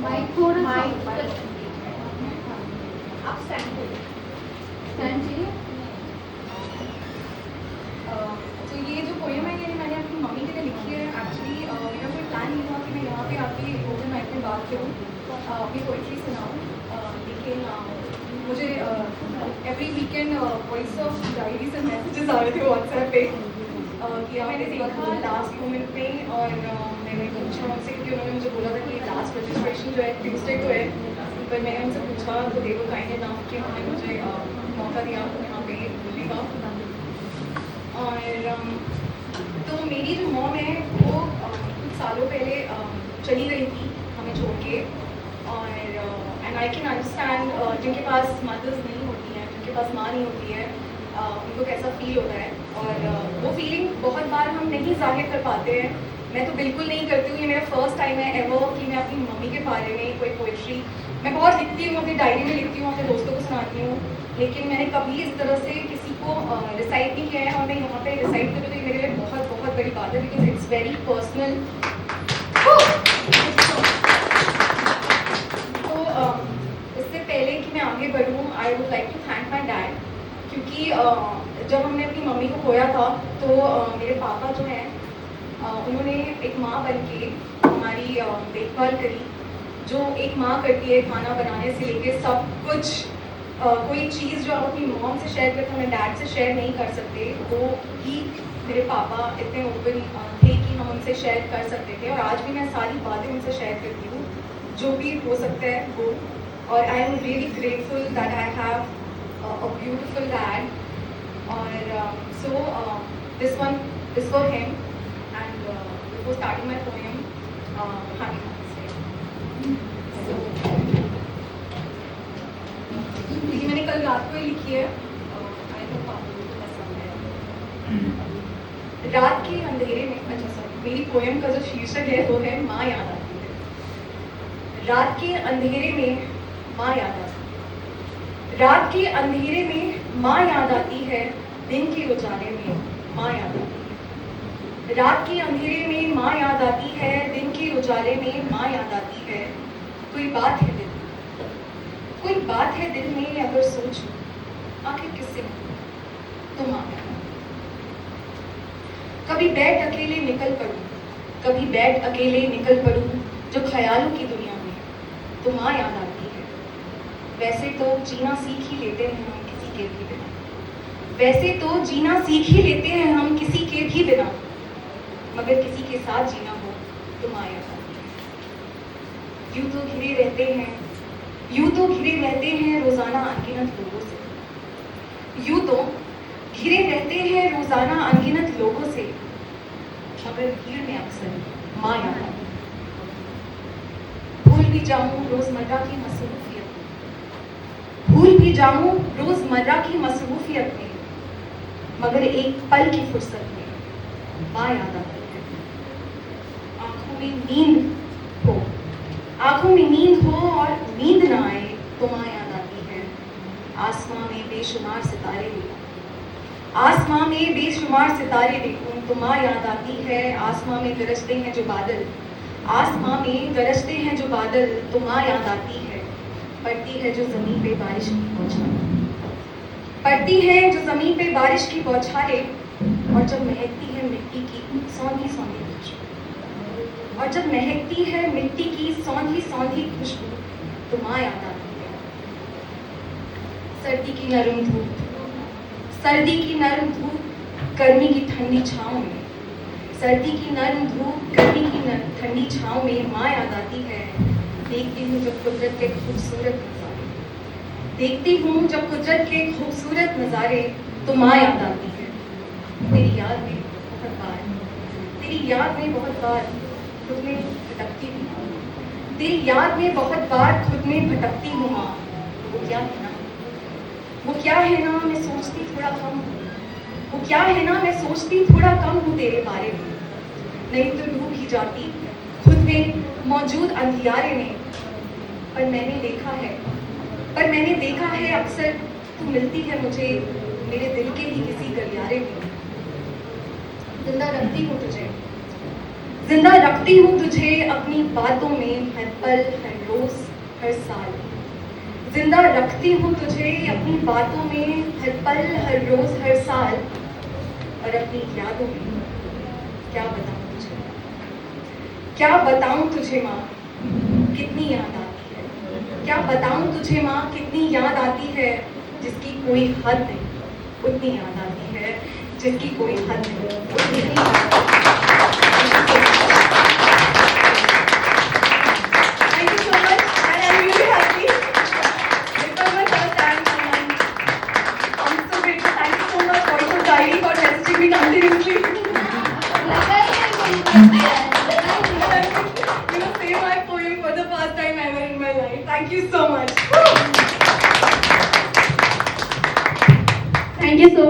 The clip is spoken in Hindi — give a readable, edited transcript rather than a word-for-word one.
माइक थोड़ा सा माइक ऊपर। आप स्टैंड करिए। स्टैंड चाहिए। तो ये जो पोएम है ये मैंने अपनी मम्मी के लिए लिखी है। एक्चुअली मेरा कोई प्लान नहीं था कि मैं यहाँ पे आके ओपन माइक में बात करूँ, अपनी पोइट्री सुनाऊँ, लेकिन मुझे every weekend voice of diary से मैसेजेस आ रहे थे व्हाट्सएप पे कि मैंने देखा लास्ट मोमेंट में, और मैंने पूछा उनसे क्योंकि उन्होंने मुझे बोला था कि लास्ट रजिस्ट्रेशन जो है ट्यूसडे को है, पर मैंने उनसे पूछा तो दे वो काइंड इनफ कि उन्होंने मुझे मौका दिया यहाँ पे बोलने का। और तो मेरी जो मॉम है वो कुछ सालों पहले चली गई थी हमें छोड़ के, और एंड आई कैन अंडरस्टैंड जिनके पास मदर्स नहीं होती हैं, जिनके पास माँ नहीं होती है, उनको कैसा फील होता है। और वो फीलिंग बहुत बार हम नहीं जाहिर कर पाते हैं। मैं तो बिल्कुल नहीं करती हूँ। ये मेरा फर्स्ट टाइम है एवर कि मैं अपनी मम्मी के बारे में कोई पोइट्री, मैं बहुत लिखती हूँ, अपनी डायरी में लिखती हूँ, अपने दोस्तों को सुनाती हूँ, लेकिन मैंने कभी इस तरह से किसी को रिसाइट नहीं किया है। और मैं यहाँ पे रिसाइट करूँ तो ये मेरे लिए बहुत बहुत बड़ी बात है, बिकॉज इट्स वेरी पर्सनल। तो इससे पहले कि मैं आगे बढ़ूँ, I would like to thank my dad, क्योंकि जब हमने अपनी मम्मी को खोया था तो मेरे पापा जो हैं उन्होंने एक माँ बन के हमारी देखभाल करी, जो एक माँ करती है, खाना बनाने से लेके सब कुछ। कोई चीज़ जो आप अपनी मॉम से शेयर करते हैं डैड से शेयर नहीं कर सकते, वो ही मेरे पापा इतने ओपन थे कि हम उनसे शेयर कर सकते थे। और आज भी मैं सारी बातें उनसे शेयर करती हूँ, जो भी हो सकता है वो। और I am really grateful that I have a beautiful dad. और so this one is for him, and before starting my poem, happy mother's day. क्योंकि मैंने कल रात को ही लिखी है, आई होप आपको पसंद है। रात के अंधेरे में, अच्छा सॉरी, मेरी पोएम का जो शीर्षक है वो है माँ याद आती है। रात के अंधेरे में माँ याद आती है, रात के अंधेरे में माँ याद आती है, दिन के उजाले में माँ याद आती है। रात के अंधेरे में माँ याद आती है, दिन के उजाले में माँ याद आती है। कोई बात है दिल, कोई बात है दिल में, अगर सोचूं आखिर किससे तो माँ याद आती है। कभी बैठ अकेले निकल पड़ूं, कभी बैठ अकेले निकल पड़ूं, जो ख्यालों की दुनिया में तो माँ याद आती है। वैसे तो जीना सीख ही लेते हैं हम किसी के भी बिना, वैसे तो जीना सीख ही लेते हैं हम किसी के भी बिना, मगर किसी के साथ जीना हो तो माँ याद आती है। यूं तो घिरे रहते हैं, यूं तो घिरे रहते हैं रोजाना अनगिनत लोगों से, यूं तो घिरे रहते हैं रोजाना अनगिनत लोगों से, मगर भीड़ में अक्सर माँ याद आती है। भूल भी जाऊं रोजमर्रा की मसरूफियत में, भूल भी जाऊं रोजमर्रा की मसरूफियत में, मगर एक पल की फुर्सत में माँ याद आती है। आंखों में नींद हो, आंखों में नींद हो और नींद ना आए तो माँ याद आती है। आसमां में बेशुमार सितारे देखूं, आसमां में बेशुमार सितारे देखूं तो माँ याद आती है। आसमां में गरजते हैं जो बादल, आसमां में गरजते हैं जो बादल तो माँ याद आती है। पड़ती है जो जमीन पे बारिश की बौछारें, पड़ती है जो जमीन पे बारिश की बौछारें, और जब महकती है मिट्टी की सौंधी सौंधी खुशबू, और जब महकती है मिट्टी की सौंधी सौंधी खुशबू तो माँ याद आती है। सर्दी की नरम धूप, सर्दी की नरम धूप, गर्मी की ठंडी छाँव में, सर्दी की नरम धूप, गर्मी की ठंडी छाँव में माँ याद आती है। देखती हूँ जब कुदरत के खूबसूरत नज़ारे, देखती हूँ जब कुदरत के खूबसूरत नज़ारे तो माँ याद आती है। तेरी याद में बहुत बार, तेरी याद में बहुत बार खुद में भटकती हूँ, तेरी याद में बहुत बार खुद में भटकती हूँ माँ। वो क्या है ना, वो क्या है ना मैं सोचती थोड़ा कम हूँ, वो क्या है ना मैं सोचती थोड़ा कम हूँ तेरे बारे में। नहीं तो डूब ही जाती खुद में मौजूद अंधियारे में। पर मैंने देखा है, पर मैंने देखा है अक्सर तू मिलती है मुझे मेरे दिल के ही किसी गलियारे में। जिंदा रखती हूँ तुझे, जिंदा रखती हूँ तुझे अपनी बातों में हर पल हर रोज हर साल। जिंदा रखती हूँ तुझे अपनी बातों में हर पल हर रोज हर साल। और अपनी यादों में क्या बताऊँ तुझे, क्या बताऊँ तुझे माँ कितनी याद आती है। क्या बताऊँ तुझे माँ कितनी याद आती है, जिसकी कोई हद नहीं उतनी याद आती है, जिसकी कोई हद नहीं उतनी ही याद आती है। Thank you so much, and I'm really happy. This was my first time, and I'm so grateful. Thank you so much, Voice of Diary, for messaging me continuously. Say my poem for the first time ever in my life. Thank you so much. Thank you so much.